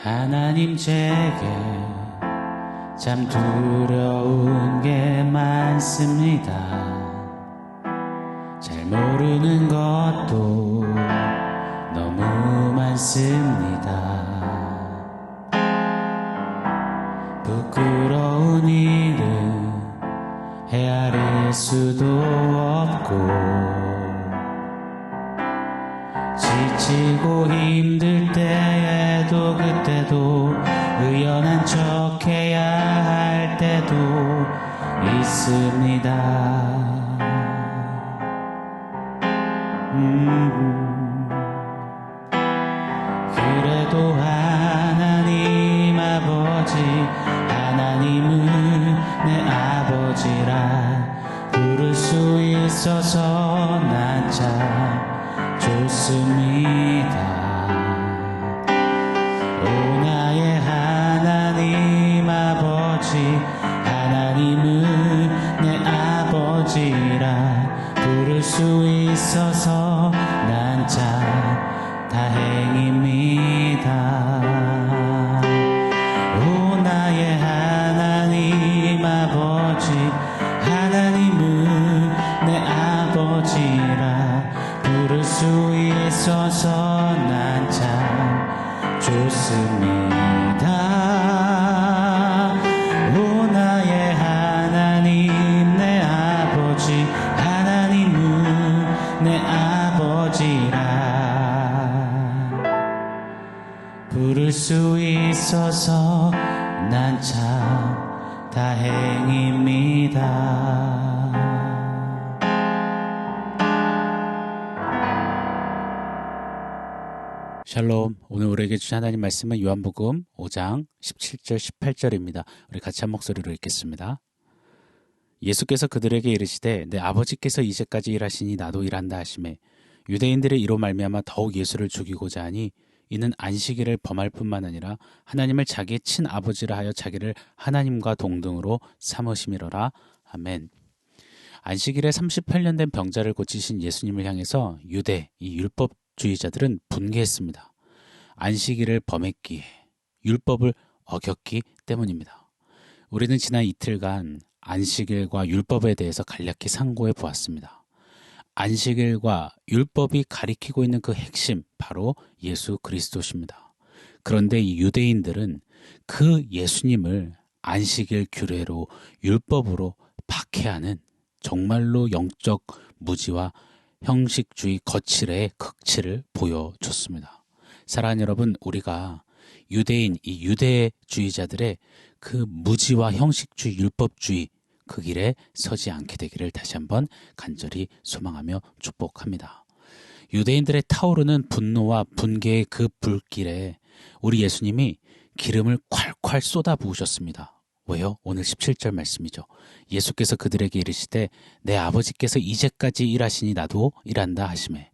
하나님 제게 참 두려운 게 많습니다. 잘 모르는 것도 너무 많습니다. 부끄러운 일은 헤아릴 수도 없고 지치고 힘들 때에도 그때도 의연한 척 해야 할 때도 있습니다. 그래도 하나님 아버지, 하나님을 내 아버지라 부를 수 있어서 난 참 좋습니다. 오 나의 하나님 아버지, 하나님을 내 아버지라 부를 수 있어서 난 참 다행입니다. 오 나의 하나님 아버지, 하나님을 내 아버지라 부를 수 있어서 난 참 좋습니다. 오 나의 하나님 내 아버지, 하나님은 내 아버지라 부를 수 있어서 난 참 다행입니다. 샬롬. 오늘 우리에게 주신 하나님 말씀은 요한복음 5장 17절 18절입니다. 우리 같이 한 목소리로 읽겠습니다. 예수께서 그들에게 이르시되 내 아버지께서 이제까지 일하시니 나도 일한다 하시매 유대인들의 이로 말미암아 더욱 예수를 죽이고자 하니 이는 안식일을 범할 뿐만 아니라 하나님을 자기의 친아버지라 하여 자기를 하나님과 동등으로 삼으심이로라. 아멘. 안식일에 38년 된 병자를 고치신 예수님을 향해서 유대, 이 율법주의자들은 분개했습니다. 안식일을 범했기에, 율법을 어겼기 때문입니다. 우리는 지난 이틀간 안식일과 율법에 대해서 간략히 상고해 보았습니다. 안식일과 율법이 가리키고 있는 그 핵심, 바로 예수 그리스도십니다. 그런데 이 유대인들은 그 예수님을 안식일 규례로, 율법으로 박해하는 정말로 영적 무지와 형식주의 거칠의 극치를 보여줬습니다. 사랑하는 여러분, 우리가 유대인, 이 유대주의자들의 그 무지와 형식주의, 율법주의 그 길에 서지 않게 되기를 다시 한번 간절히 소망하며 축복합니다. 유대인들의 타오르는 분노와 분개의 그 불길에 우리 예수님이 기름을 콸콸 쏟아 부으셨습니다. 왜요? 오늘 17절 말씀이죠. 예수께서 그들에게 이르시되 내 아버지께서 이제까지 일하시니 나도 일한다 하시매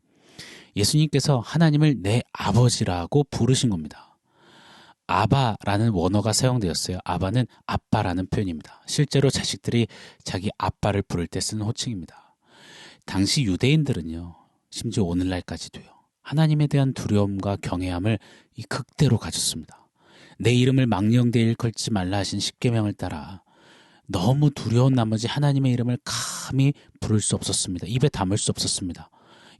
예수님께서 하나님을 내 아버지라고 부르신 겁니다. 아바라는 원어가 사용되었어요. 아바는 아빠라는 표현입니다. 실제로 자식들이 자기 아빠를 부를 때 쓰는 호칭입니다. 당시 유대인들은요, 심지어 오늘날까지도요, 하나님에 대한 두려움과 경외함을 이 극대로 가졌습니다. 내 이름을 망령되이 일컬지 말라 하신 십계명을 따라 너무 두려운 나머지 하나님의 이름을 감히 부를 수 없었습니다. 입에 담을 수 없었습니다.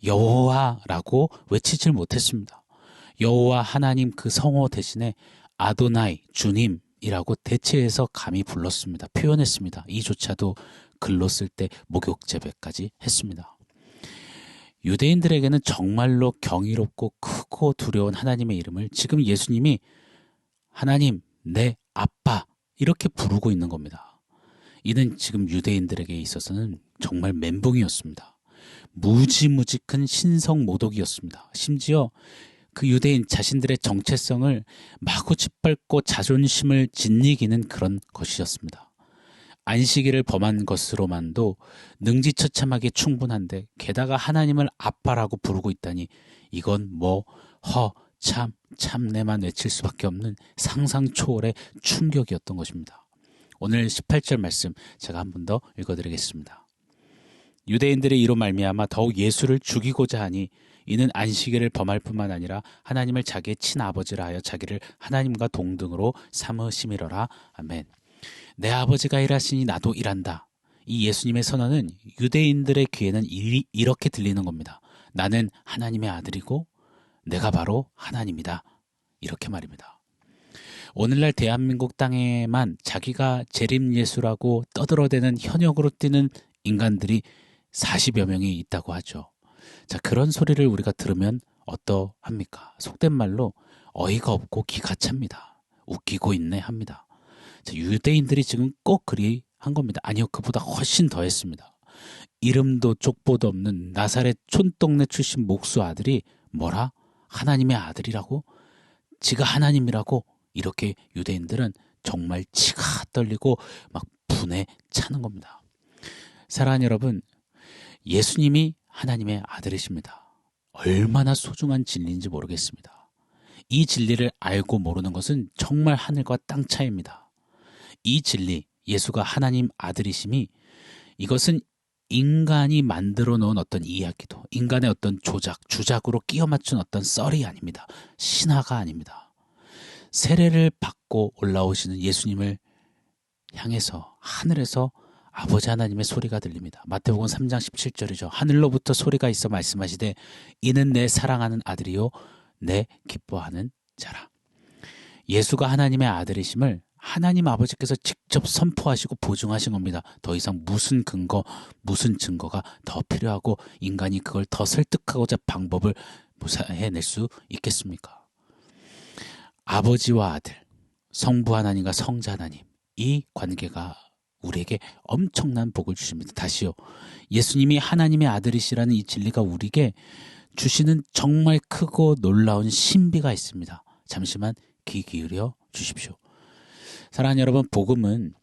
여호와라고 외치질 못했습니다. 여호와 하나님 그 성호 대신에 아도나이, 주님이라고 대체해서 감히 불렀습니다. 표현했습니다. 이조차도 글로 쓸 때 목욕제배까지 했습니다. 유대인들에게는 정말로 경이롭고 크고 두려운 하나님의 이름을 지금 예수님이 하나님, 내 아빠 이렇게 부르고 있는 겁니다. 이는 지금 유대인들에게 있어서는 정말 멘붕이었습니다. 무지무지 큰 신성모독이었습니다. 심지어 그 유대인 자신들의 정체성을 마구 짓밟고 자존심을 짓이기는 그런 것이었습니다. 안식일을 범한 것으로만도 능지처참하게 충분한데 게다가 하나님을 아빠라고 부르고 있다니 이건 참내만 외칠 수밖에 없는 상상 초월의 충격이었던 것입니다. 오늘 18절 말씀 제가 한 번 더 읽어드리겠습니다. 유대인들의 이로 말미암아 더욱 예수를 죽이고자 하니 이는 안식일을 범할 뿐만 아니라 하나님을 자기의 친아버지라 하여 자기를 하나님과 동등으로 삼으심이로라. 아멘. 내 아버지가 일하시니 나도 일한다. 이 예수님의 선언은 유대인들의 귀에는 이렇게 들리는 겁니다. 나는 하나님의 아들이고 내가 바로 하나님이다. 이렇게 말입니다. 오늘날 대한민국 땅에만 자기가 재림예수라고 떠들어대는 현역으로 뛰는 인간들이 40여 명이 있다고 하죠. 자, 그런 소리를 우리가 들으면 어떠합니까? 속된 말로 어이가 없고 기가 찹니다. 웃기고 있네 합니다. 자, 유대인들이 지금 꼭 그리 한 겁니다. 아니요, 그보다 훨씬 더 했습니다. 이름도 족보도 없는 나사렛 촌동네 출신 목수 아들이 뭐라? 하나님의 아들이라고? 지가 하나님이라고? 이렇게 유대인들은 정말 치가 떨리고 막 분에 차는 겁니다. 사랑하는 여러분, 예수님이 하나님의 아들이십니다. 얼마나 소중한 진리인지 모르겠습니다. 이 진리를 알고 모르는 것은 정말 하늘과 땅 차이입니다. 이 진리, 예수가 하나님 아들이심이, 이것은 인간이 만들어 놓은 어떤 이야기도, 인간의 어떤 주작으로 끼워 맞춘 어떤 썰이 아닙니다. 신화가 아닙니다. 세례를 받고 올라오시는 예수님을 향해서 하늘에서 아버지 하나님의 소리가 들립니다. 마태복음 3장 17절이죠. 하늘로부터 소리가 있어 말씀하시되 이는 내 사랑하는 아들이요 내 기뻐하는 자라. 예수가 하나님의 아들이심을 하나님 아버지께서 직접 선포하시고 보증하신 겁니다. 더 이상 무슨 근거, 무슨 증거가 더 필요하고 인간이 그걸 더 설득하고자 방법을 해낼 수 있겠습니까? 아버지와 아들, 성부 하나님과 성자 하나님, 이 관계가 우리에게 엄청난 복을 주십니다. 다시요, 예수님이 하나님의 아들이시라는 이 진리가 우리에게 주시는 정말 크고 놀라운 신비가 있습니다. 잠시만 귀 기울여 주십시오. 사랑하는 여러분, 복음은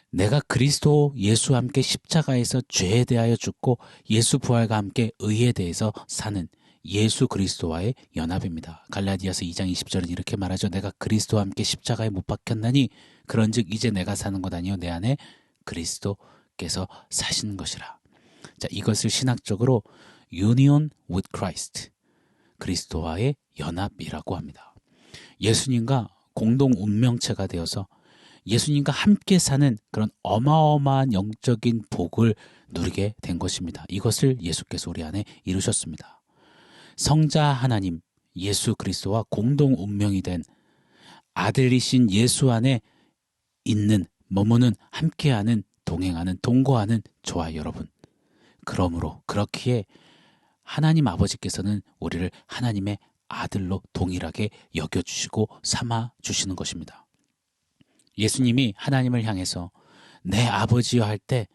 내가 그리스도 예수와 함께 십자가에서 죄에 대하여 죽고 예수 부활과 함께 의에 대해서 사는 예수 그리스도와의 연합입니다. 갈라디아서 2장 20절은 이렇게 말하죠. 내가 그리스도와 함께 십자가에 못 박혔나니 그런즉 이제 내가 사는 것 아니요 내 안에 그리스도께서 사시는 것이라. 자, 이것을 신학적으로 union with Christ, 그리스도와의 연합이라고 합니다. 예수님과 공동 운명체가 되어서 예수님과 함께 사는 그런 어마어마한 영적인 복을 누리게 된 것입니다. 이것을 예수께서 우리 안에 이루셨습니다. 성자 하나님 예수 그리스도와 공동 운명이 된 아들이신 예수 안에 있는, 머무는, 함께하는, 동행하는, 동거하는 저와 여러분, 그러므로 그렇기에 하나님 아버지께서는 우리를 하나님의 아들로 동일하게 여겨주시고 삼아주시는 것입니다. 예수님이 하나님을 향해서 내 아버지여 할 때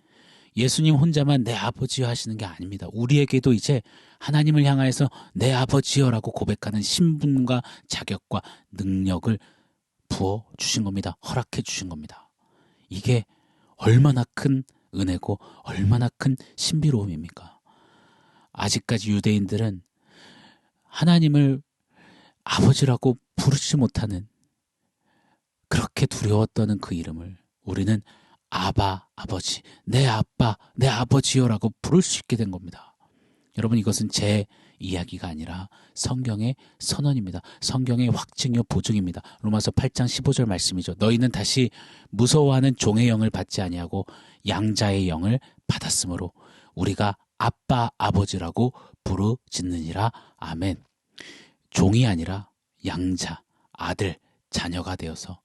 예수님 혼자만 내 아버지여 하시는 게 아닙니다. 우리에게도 이제 하나님을 향해서 내 아버지여라고 고백하는 신분과 자격과 능력을 부어주신 겁니다. 허락해 주신 겁니다. 이게 얼마나 큰 은혜고 얼마나 큰 신비로움입니까? 아직까지 유대인들은 하나님을 아버지라고 부르지 못하는, 그렇게 두려웠던 그 이름을 우리는 아바, 아버지, 내 아빠, 내 아버지요라고 부를 수 있게 된 겁니다. 여러분, 이것은 제 이야기가 아니라 성경의 선언입니다. 성경의 확증이요 보증입니다. 로마서 8장 15절 말씀이죠. 너희는 다시 무서워하는 종의 영을 받지 아니하고 양자의 영을 받았으므로 우리가 아빠, 아버지라고 부르짖느니라. 아멘. 종이 아니라 양자, 아들, 자녀가 되어서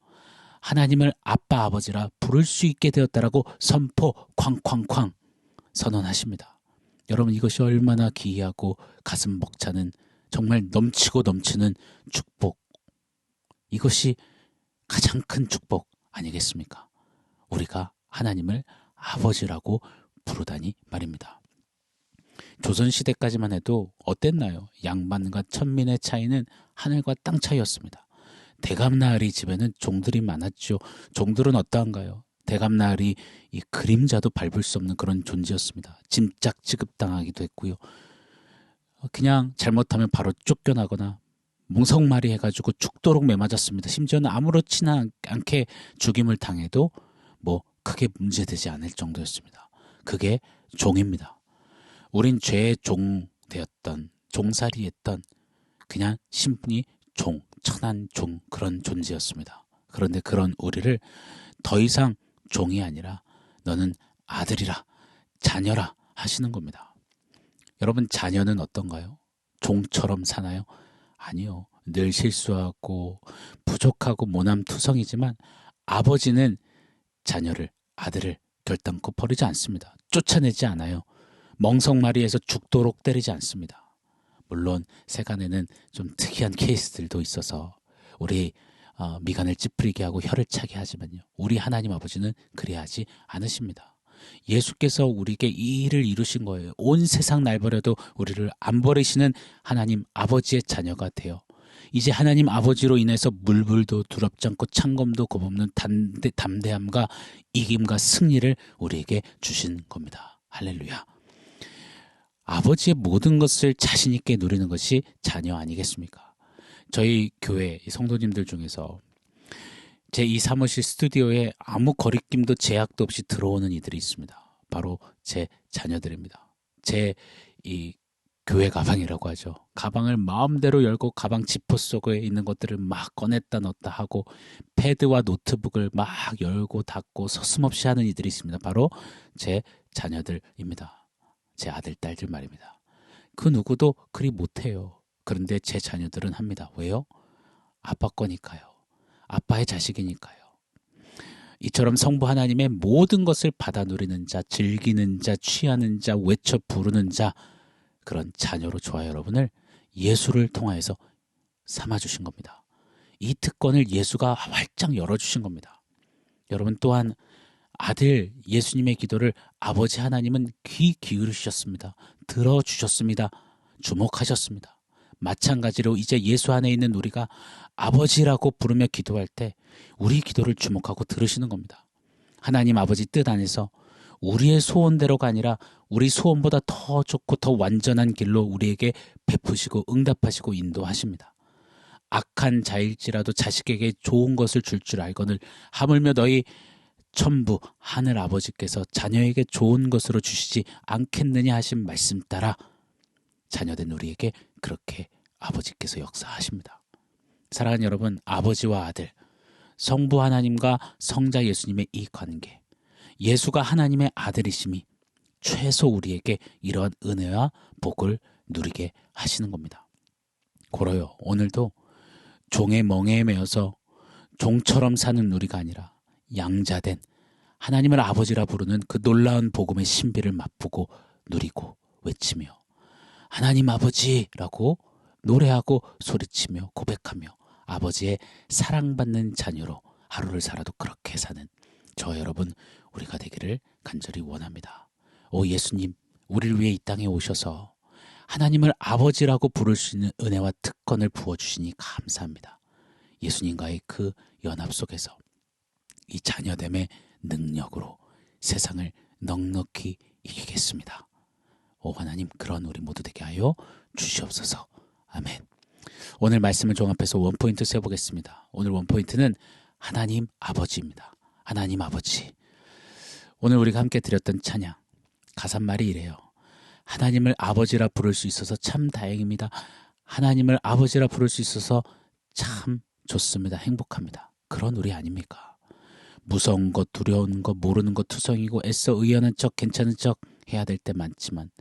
하나님을 아빠, 아버지라 부를 수 있게 되었다라고 선포, 쾅쾅쾅 선언하십니다. 여러분, 이것이 얼마나 기이하고 가슴 벅차는, 정말 넘치고 넘치는 축복, 이것이 가장 큰 축복 아니겠습니까? 우리가 하나님을 아버지라고 부르다니 말입니다. 조선시대까지만 해도 어땠나요? 양반과 천민의 차이는 하늘과 땅 차이였습니다. 대감나으리 집에는 종들이 많았죠. 종들은 어떠한가요? 대감나으리 이 그림자도 밟을 수 없는 그런 존재였습니다. 짐짝 취급당하기도 했고요. 그냥 잘못하면 바로 쫓겨나거나 몽성말이 해가지고 죽도록 매맞았습니다. 심지어는 아무렇지 않게 죽임을 당해도 뭐 크게 문제되지 않을 정도였습니다. 그게 종입니다. 우린 죄의 종 되었던, 종살이 했던 그냥 신분이 종, 천한 종 그런 존재였습니다. 그런데 그런 우리를 더 이상 종이 아니라 너는 아들이라, 자녀라 하시는 겁니다. 여러분, 자녀는 어떤가요? 종처럼 사나요? 아니요. 늘 실수하고 부족하고 모남투성이지만 아버지는 자녀를, 아들을 결단코 버리지 않습니다. 쫓아내지 않아요. 멍석마리에서 죽도록 때리지 않습니다. 물론 세간에는 좀 특이한 케이스들도 있어서 우리 미간을 찌푸리게 하고 혀를 차게 하지만요, 우리 하나님 아버지는 그리하지 않으십니다. 예수께서 우리에게 이 일을 이루신 거예요. 온 세상 날 버려도 우리를 안 버리시는 하나님 아버지의 자녀가 되어 이제 하나님 아버지로 인해서 물불도 두렵지 않고 창검도 겁없는 담대함과 이김과 승리를 우리에게 주신 겁니다. 할렐루야. 아버지의 모든 것을 자신 있게 누리는 것이 자녀 아니겠습니까? 저희 교회 성도님들 중에서 제 이 사무실 스튜디오에 아무 거리낌도 제약도 없이 들어오는 이들이 있습니다. 바로 제 자녀들입니다. 제 이 교회 가방이라고 하죠. 가방을 마음대로 열고 가방 지퍼 속에 있는 것들을 막 꺼냈다 넣었다 하고 패드와 노트북을 막 열고 닫고 서슴없이 하는 이들이 있습니다. 바로 제 자녀들입니다. 제 아들, 딸들 말입니다. 그 누구도 그리 못해요. 그런데 제 자녀들은 합니다. 왜요? 아빠 거니까요. 아빠의 자식이니까요. 이처럼 성부 하나님의 모든 것을 받아 누리는 자, 즐기는 자, 취하는 자, 외쳐 부르는 자, 그런 자녀로 저와 여러분을 예수를 통하여서 삼아주신 겁니다. 이 특권을 예수가 활짝 열어주신 겁니다. 여러분 또한 아들 예수님의 기도를 아버지 하나님은 귀 기울이셨습니다. 들어주셨습니다. 주목하셨습니다. 마찬가지로 이제 예수 안에 있는 우리가 아버지라고 부르며 기도할 때 우리 기도를 주목하고 들으시는 겁니다. 하나님 아버지 뜻 안에서 우리의 소원대로가 아니라 우리 소원보다 더 좋고 더 완전한 길로 우리에게 베푸시고 응답하시고 인도하십니다. 악한 자일지라도 자식에게 좋은 것을 줄 알거늘 하물며 너희 천부 하늘 아버지께서 자녀에게 좋은 것으로 주시지 않겠느냐 하신 말씀 따라 자녀된 우리에게 그렇게 아버지께서 역사하십니다. 사랑하는 여러분, 아버지와 아들, 성부 하나님과 성자 예수님의 이 관계, 예수가 하나님의 아들이심이 최소 우리에게 이러한 은혜와 복을 누리게 하시는 겁니다. 고로요, 오늘도 종의 멍에에 매여서 종처럼 사는 우리가 아니라 양자된 하나님을 아버지라 부르는 그 놀라운 복음의 신비를 맛보고 누리고 외치며 하나님 아버지라고 노래하고 소리치며 고백하며 아버지의 사랑받는 자녀로 하루를 살아도 그렇게 사는 저 여러분 우리가 되기를 간절히 원합니다. 오 예수님, 우리를 위해 이 땅에 오셔서 하나님을 아버지라고 부를 수 있는 은혜와 특권을 부어주시니 감사합니다. 예수님과의 그 연합 속에서 이 자녀됨의 능력으로 세상을 넉넉히 이기겠습니다. 오 하나님, 그런 우리 모두 되게 하여 주시옵소서. 아멘. 오늘 말씀을 종합해서 원포인트 세워보겠습니다. 오늘 원포인트는 하나님 아버지입니다. 하나님 아버지. 오늘 우리가 함께 드렸던 찬양 가사말이 이래요. 하나님을 아버지라 부를 수 있어서 참 다행입니다. 하나님을 아버지라 부를 수 있어서 참 좋습니다. 행복합니다. 그런 우리 아닙니까? 무서운 것, 두려운 것, 모르는 것 투성이고 애써 의연한 척, 괜찮은 척 해야 될 때 많지만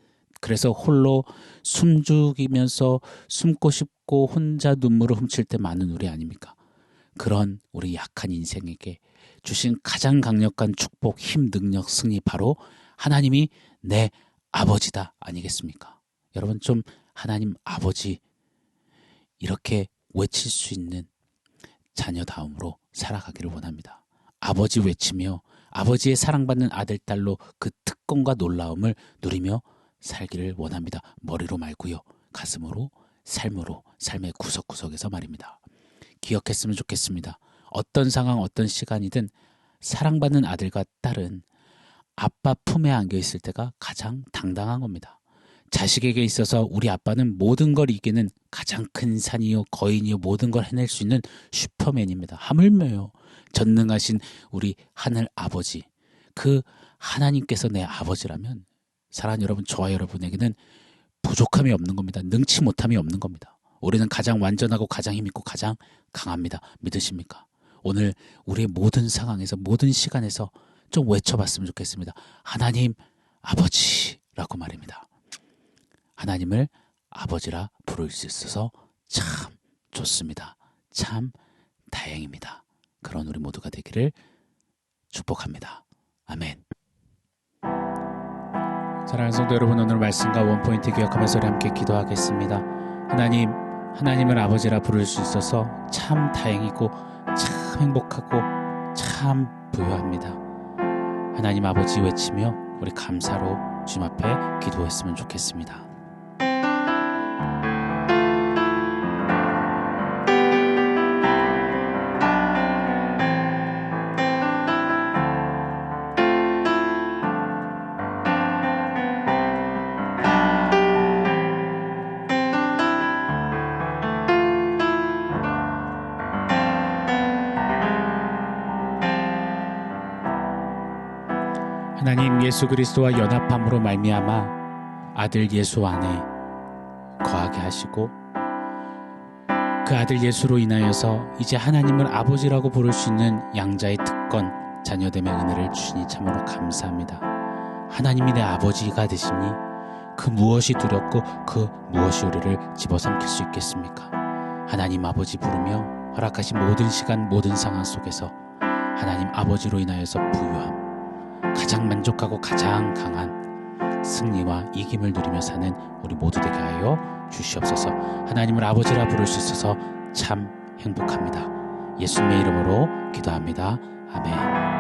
그래서 홀로 숨죽이면서 숨고 싶고 혼자 눈물을 훔칠 때 많은 우리 아닙니까? 그런 우리 약한 인생에게 주신 가장 강력한 축복, 힘, 능력, 승리 바로 하나님이 내 아버지다 아니겠습니까? 여러분 좀 하나님 아버지 이렇게 외칠 수 있는 자녀다움으로 살아가기를 원합니다. 아버지 외치며 아버지의 사랑받는 아들, 딸로 그 특권과 놀라움을 누리며 살기를 원합니다. 머리로 말고요. 가슴으로, 삶으로, 삶의 구석구석에서 말입니다. 기억했으면 좋겠습니다. 어떤 상황, 어떤 시간이든 사랑받는 아들과 딸은 아빠 품에 안겨 있을 때가 가장 당당한 겁니다. 자식에게 있어서 우리 아빠는 모든 걸 이기는 가장 큰 산이요 거인이요 모든 걸 해낼 수 있는 슈퍼맨입니다. 하물며요 전능하신 우리 하늘 아버지, 그 하나님께서 내 아버지라면 사랑하는 여러분, 저와 여러분에게는 부족함이 없는 겁니다. 능치 못함이 없는 겁니다. 우리는 가장 완전하고 가장 힘있고 가장 강합니다. 믿으십니까? 오늘 우리의 모든 상황에서 모든 시간에서 좀 외쳐봤으면 좋겠습니다. 하나님 아버지라고 말입니다. 하나님을 아버지라 부를 수 있어서 참 좋습니다. 참 다행입니다. 그런 우리 모두가 되기를 축복합니다. 아멘. 사랑하는 성도 여러분, 오늘 말씀과 원포인트 기억하면서 우리 함께 기도하겠습니다. 하나님을 아버지라 부를 수 있어서 참 다행이고 참 행복하고 참 부유합니다. 하나님 아버지 외치며 우리 감사로 주님 앞에 기도했으면 좋겠습니다. 하나님 예수 그리스도와 연합함으로 말미암아 아들 예수 안에 거하게 하시고 그 아들 예수로 인하여서 이제 하나님을 아버지라고 부를 수 있는 양자의 특권, 자녀됨의 은혜를 주시니 참으로 감사합니다. 하나님이 내 아버지가 되시니 그 무엇이 두렵고 그 무엇이 우리를 집어삼킬 수 있겠습니까? 하나님 아버지 부르며 허락하신 모든 시간 모든 상황 속에서 하나님 아버지로 인하여서 부유함, 가장 만족하고 가장 강한 승리와 이김을 누리며 사는 우리 모두 되게 하여 주시옵소서. 하나님을 아버지라 부를 수 있어서 참 행복합니다. 예수님의 이름으로 기도합니다. 아멘.